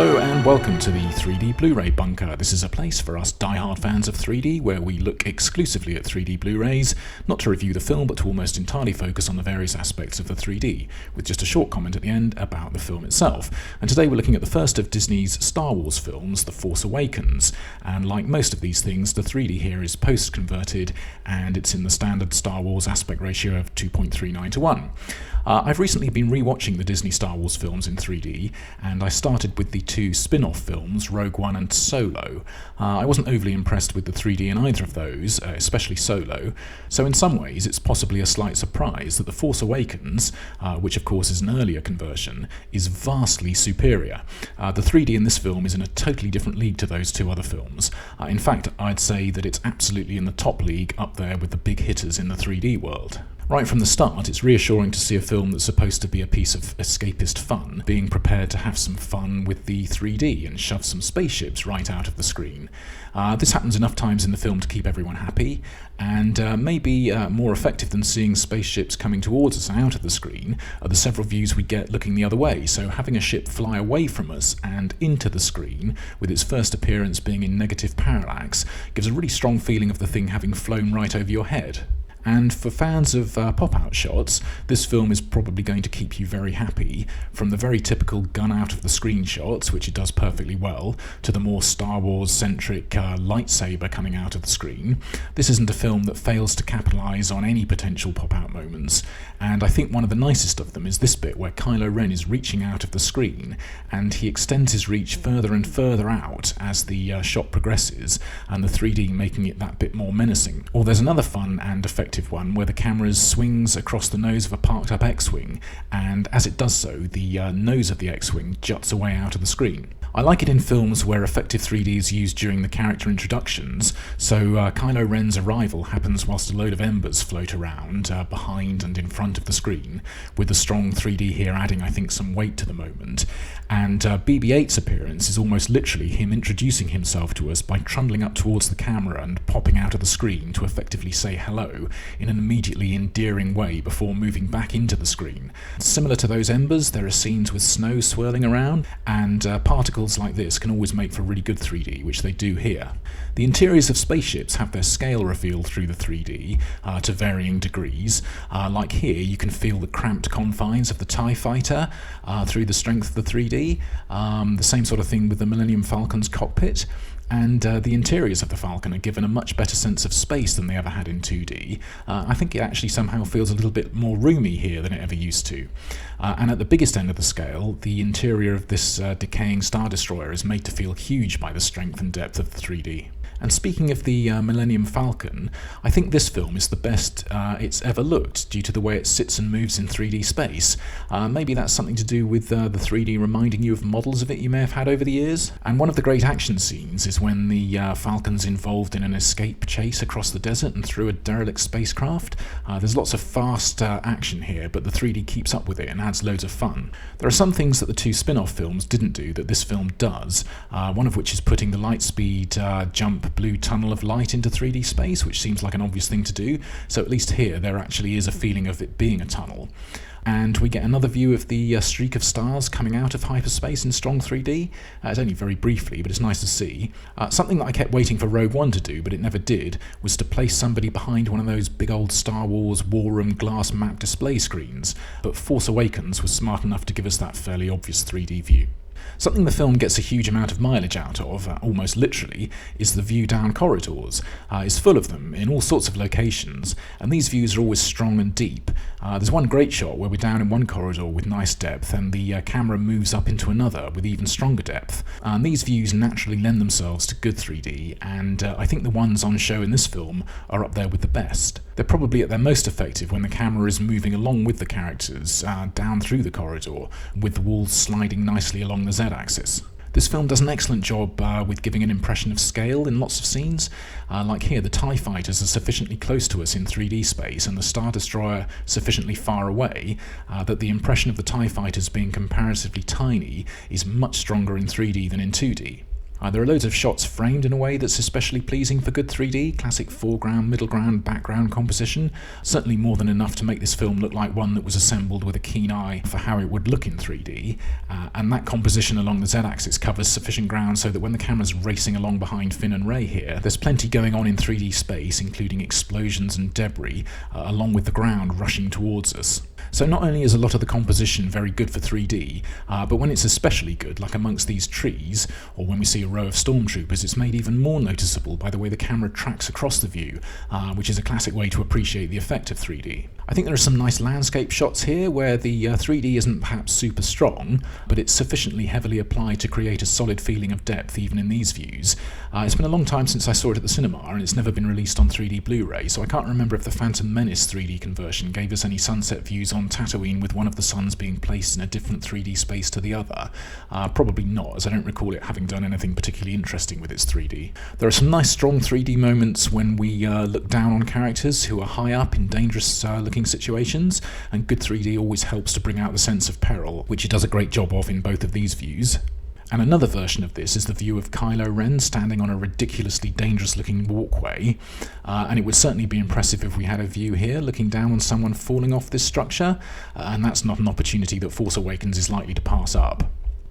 Hello and welcome to the 3D Blu-ray Bunker. This is a place for us die-hard fans of 3D where we look exclusively at 3D Blu-rays, not to review the film but to almost entirely focus on the various aspects of the 3D, with just a short comment at the end about the film itself. And today we're looking at the first of Disney's Star Wars films, The Force Awakens, and like most of these things, the 3D here is post-converted and it's in the standard Star Wars aspect ratio of 2.39:1. I've recently been rewatching the Disney Star Wars films in 3D, and I started with the two spin-off films, Rogue One and Solo. I wasn't overly impressed with the 3D in either of those, especially Solo, so in some ways it's possibly a slight surprise that The Force Awakens, which of course is an earlier conversion, is vastly superior. The 3D in this film is in a totally different league to those two other films. In fact, I'd say that it's absolutely in the top league, up there with the big hitters in the 3D world. Right from the start, it's reassuring to see a film that's supposed to be a piece of escapist fun being prepared to have some fun with the 3D and shove some spaceships right out of the screen. This happens enough times in the film to keep everyone happy, and maybe more effective than seeing spaceships coming towards us out of the screen are the several views we get looking the other way. So having a ship fly away from us and into the screen, with its first appearance being in negative parallax, gives a really strong feeling of the thing having flown right over your head. And for fans of pop-out shots, this film is probably going to keep you very happy, from the very typical gun out of the screen shots, which it does perfectly well, to the more Star Wars-centric lightsaber coming out of the screen. This isn't a film that fails to capitalise on any potential pop-out moments, and I think one of the nicest of them is this bit where Kylo Ren is reaching out of the screen, and he extends his reach further and further out as the shot progresses, and the 3D making it that bit more menacing. Or there's another fun and effective one where the camera swings across the nose of a parked up X-Wing, and as it does so, the nose of the X-Wing juts away out of the screen. I like it in films where effective 3D is used during the character introductions, so Kylo Ren's arrival happens whilst a load of embers float around behind and in front of the screen, with the strong 3D here adding, I think, some weight to the moment. And BB-8's appearance is almost literally him introducing himself to us by trundling up towards the camera and popping out of the screen to effectively say hello in an immediately endearing way before moving back into the screen. Similar to those embers, there are scenes with snow swirling around, and particles like this can always make for really good 3D, which they do here. The interiors of spaceships have their scale revealed through the 3D to varying degrees. Like here, you can feel the cramped confines of the TIE Fighter through the strength of the 3D. The same sort of thing with the Millennium Falcon's cockpit. And the interiors of the Falcon are given a much better sense of space than they ever had in 2D. I think it actually somehow feels a little bit more roomy here than it ever used to. And at the biggest end of the scale, the interior of this decaying Star Destroyer is made to feel huge by the strength and depth of the 3D. And speaking of the Millennium Falcon, I think this film is the best it's ever looked due to the way it sits and moves in 3D space. Maybe that's something to do with the 3D reminding you of models of it you may have had over the years. And one of the great action scenes is when the Falcon's involved in an escape chase across the desert and through a derelict spacecraft. There's lots of fast action here, but the 3D keeps up with it and adds loads of fun. There are some things that the two spin-off films didn't do that this film does, one of which is putting the Lightspeed jump blue tunnel of light into 3D space, which seems like an obvious thing to do, so at least here there actually is a feeling of it being a tunnel. And we get another view of the streak of stars coming out of hyperspace in strong 3D. It's only very briefly, but it's nice to see. Something that I kept waiting for Rogue One to do, but it never did, was to place somebody behind one of those big old Star Wars War Room glass map display screens, but Force Awakens was smart enough to give us that fairly obvious 3D view. Something the film gets a huge amount of mileage out of, almost literally, is the view down corridors. It's full of them, in all sorts of locations, and these views are always strong and deep. There's one great shot where we're down in one corridor with nice depth, and the camera moves up into another with even stronger depth. And these views naturally lend themselves to good 3D, and I think the ones on show in this film are up there with the best. They're probably at their most effective when the camera is moving along with the characters down through the corridor, with the walls sliding nicely along the Z-axis. This film does an excellent job with giving an impression of scale in lots of scenes. Like here, the TIE Fighters are sufficiently close to us in 3D space and the Star Destroyer sufficiently far away that the impression of the TIE Fighters being comparatively tiny is much stronger in 3D than in 2D. There are loads of shots framed in a way that's especially pleasing for good 3D, classic foreground, middle ground, background composition, certainly more than enough to make this film look like one that was assembled with a keen eye for how it would look in 3D, and that composition along the Z-axis covers sufficient ground so that when the camera's racing along behind Finn and Rey here, there's plenty going on in 3D space, including explosions and debris, along with the ground rushing towards us. So not only is a lot of the composition very good for 3D, but when it's especially good, like amongst these trees, or when we see a row of stormtroopers, it's made even more noticeable by the way the camera tracks across the view, which is a classic way to appreciate the effect of 3D. I think there are some nice landscape shots here where the 3D isn't perhaps super strong, but it's sufficiently heavily applied to create a solid feeling of depth even in these views. It's been a long time since I saw it at the cinema, and it's never been released on 3D Blu-ray, so I can't remember if the Phantom Menace 3D conversion gave us any sunset views on Tatooine with one of the suns being placed in a different 3D space to the other. Probably not, as I don't recall it having done anything particularly interesting with its 3D. There are some nice strong 3D moments when we look down on characters who are high up in dangerous looking situations, and good 3D always helps to bring out the sense of peril, which it does a great job of in both of these views. And another version of this is the view of Kylo Ren standing on a ridiculously dangerous looking walkway, and it would certainly be impressive if we had a view here looking down on someone falling off this structure, and that's not an opportunity that Force Awakens is likely to pass up.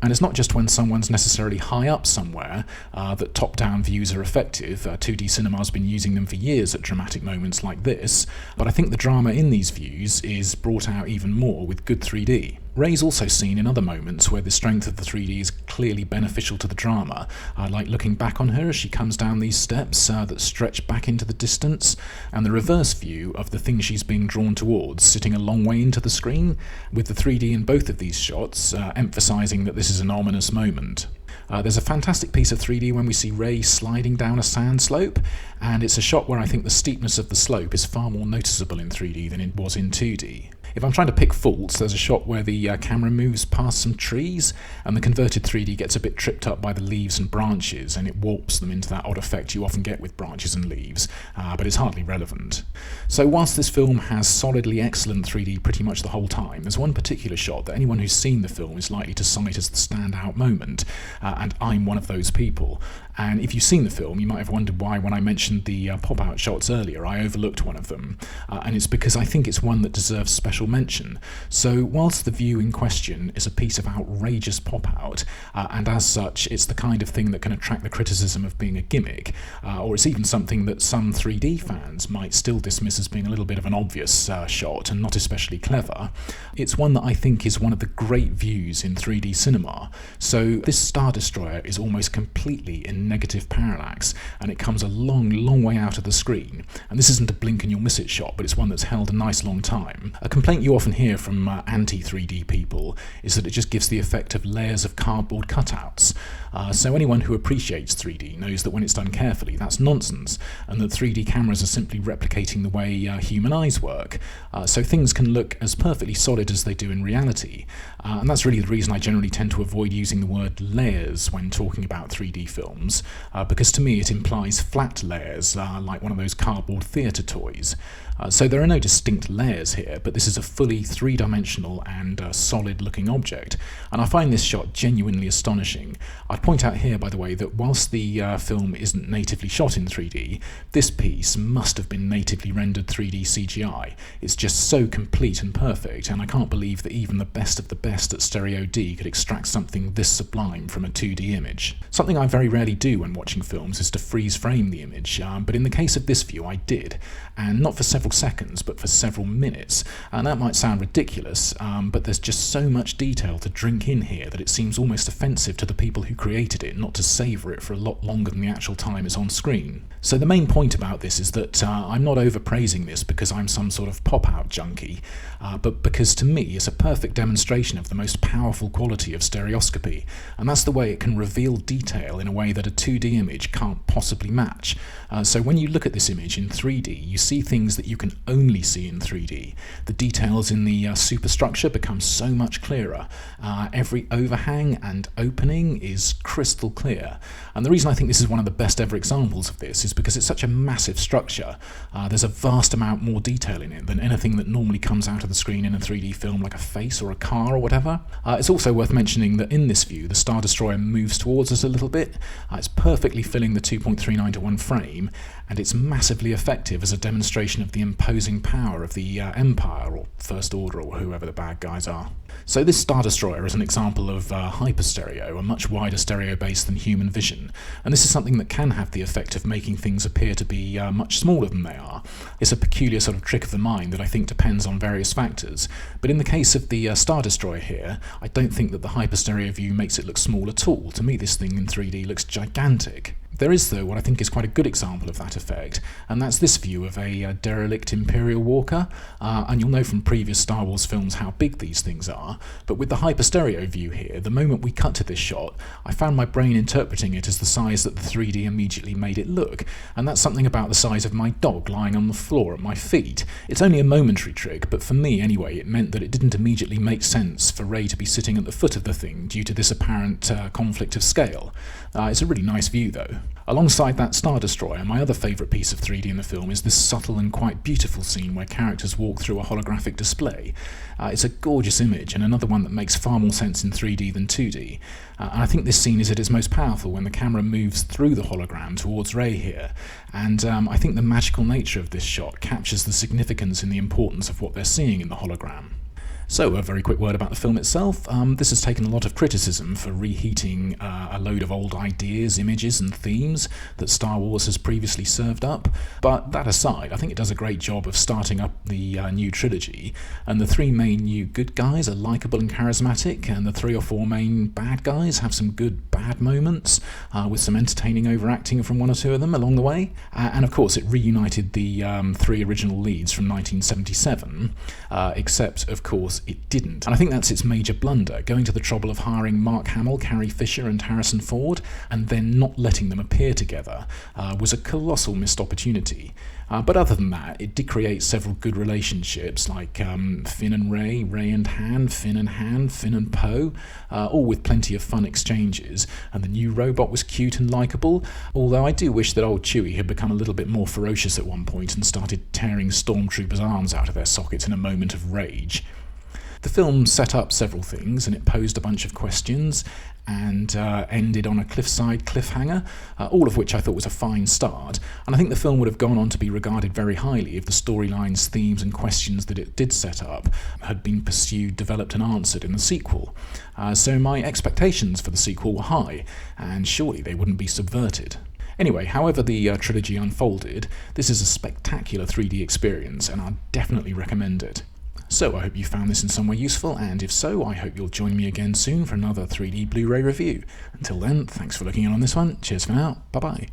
And it's not just when someone's necessarily high up somewhere that top-down views are effective. 2D cinema's been using them for years at dramatic moments like this, but I think the drama in these views is brought out even more with good 3D. Rey's also seen in other moments where the strength of the 3D is clearly beneficial to the drama, like looking back on her as she comes down these steps that stretch back into the distance, and the reverse view of the thing she's being drawn towards, sitting a long way into the screen, with the 3D in both of these shots emphasising that this is an ominous moment. There's a fantastic piece of 3D when we see Rey sliding down a sand slope, and it's a shot where I think the steepness of the slope is far more noticeable in 3D than it was in 2D. If I'm trying to pick faults, there's a shot where the camera moves past some trees, and the converted 3D gets a bit tripped up by the leaves and branches, and it warps them into that odd effect you often get with branches and leaves, but it's hardly relevant. So whilst this film has solidly excellent 3D pretty much the whole time, there's one particular shot that anyone who's seen the film is likely to cite as the standout moment, and I'm one of those people. And if you've seen the film, you might have wondered why, when I mentioned the pop-out shots earlier, I overlooked one of them, and it's because I think it's one that deserves special mention. So whilst the view in question is a piece of outrageous pop-out, and as such it's the kind of thing that can attract the criticism of being a gimmick, or it's even something that some 3D fans might still dismiss as being a little bit of an obvious shot and not especially clever, it's one that I think is one of the great views in 3D cinema. So this Star Destroyer is almost completely in negative parallax, and it comes a long way out of the screen, and this isn't a blink and you'll miss it shot, but it's one that's held a nice long time. A complaint you often hear from anti-3D people is that it just gives the effect of layers of cardboard cutouts. So anyone who appreciates 3D knows that when it's done carefully, that's nonsense, and that 3D cameras are simply replicating the way human eyes work. So things can look as perfectly solid as they do in reality, and that's really the reason I generally tend to avoid using the word layers when talking about 3D films, because to me it implies flat layers, like one of those cardboard theatre toys. So there are no distinct layers here, but this is a fully three-dimensional and solid-looking object, and I find this shot genuinely astonishing. I'd point out here, by the way, that whilst the film isn't natively shot in 3D, this piece must have been natively rendered 3D CGI. It's just so complete and perfect, and I can't believe that even the best of the best at Stereo D could extract something this sublime from a 2D image. Something I very rarely do when watching films is to freeze frame the image, but in the case of this view I did, and not for several seconds, but for several minutes. And that might sound ridiculous, but there's just so much detail to drink in here that it seems almost offensive to the people who created it not to savour it for a lot longer than the actual time it's on screen. So the main point about this is that I'm not overpraising this because I'm some sort of pop-out junkie, but because to me it's a perfect demonstration of the most powerful quality of stereoscopy, and that's the way it can reveal detail in a way that a 2D image can't possibly match. So when you look at this image in 3D, you see things that you can only see in 3D. The details in the superstructure become so much clearer. Every overhang and opening is crystal clear. And the reason I think this is one of the best ever examples of this is because it's such a massive structure. There's a vast amount more detail in it than anything that normally comes out of the screen in a 3D film, like a face or a car or whatever. It's also worth mentioning that in this view, the Star Destroyer moves towards us a little bit. It's perfectly filling the 2.39 to 1 frame, and it's massively effective as a demonstration of the imposing power of the Empire, or First Order, or whoever the bad guys are. So this Star Destroyer is an example of hyperstereo, a much wider stereo base than human vision, and this is something that can have the effect of making things appear to be much smaller than they are. It's a peculiar sort of trick of the mind that I think depends on various factors, but in the case of the Star Destroyer here, I don't think that the hyperstereo view makes it look small at all. To me, this thing in 3D looks gigantic. There is, though, what I think is quite a good example of that effect, and that's this view of a derelict Imperial Walker, and you'll know from previous Star Wars films how big these things are, but with the hyperstereo view here, the moment we cut to this shot, I found my brain interpreting it as the size that the 3D immediately made it look, and that's something about the size of my dog lying on the floor at my feet. It's only a momentary trick, but for me anyway, it meant that it didn't immediately make sense for Rey to be sitting at the foot of the thing due to this apparent conflict of scale. It's a really nice view, though. Alongside that Star Destroyer, my other favourite piece of 3D in the film is this subtle and quite beautiful scene where characters walk through a holographic display. It's a gorgeous image, and another one that makes far more sense in 3D than 2D. And I think this scene is at its most powerful when the camera moves through the hologram towards Rey here. And I think the magical nature of this shot captures the significance and the importance of what they're seeing in the hologram. So, a very quick word about the film itself. This has taken a lot of criticism for reheating a load of old ideas, images and themes that Star Wars has previously served up, but that aside, I think it does a great job of starting up the new trilogy, and the three main new good guys are likeable and charismatic, and the 3 or 4 main bad guys have some good bad moments, with some entertaining overacting from 1 or 2 of them along the way, and of course it reunited the 3 original leads from 1977, except of course it didn't. And I think that's its major blunder, going to the trouble of hiring Mark Hamill, Carrie Fisher and Harrison Ford, and then not letting them appear together, was a colossal missed opportunity. But other than that, it did create several good relationships, like Finn and Rey, Rey and Han, Finn and Poe, all with plenty of fun exchanges, and the new robot was cute and likeable, although I do wish that old Chewie had become a little bit more ferocious at one point and started tearing stormtroopers' arms out of their sockets in a moment of rage. The film set up several things, and it posed a bunch of questions, and ended on a cliffside cliffhanger, all of which I thought was a fine start, and I think the film would have gone on to be regarded very highly if the storylines, themes and questions that it did set up had been pursued, developed and answered in the sequel. So my expectations for the sequel were high, and surely they wouldn't be subverted. Anyway, however the trilogy unfolded, this is a spectacular 3D experience, and I definitely recommend it. So I hope you found this in some way useful, and if so, I hope you'll join me again soon for another 3D Blu-ray review. Until then, thanks for looking in on this one, cheers for now, bye bye.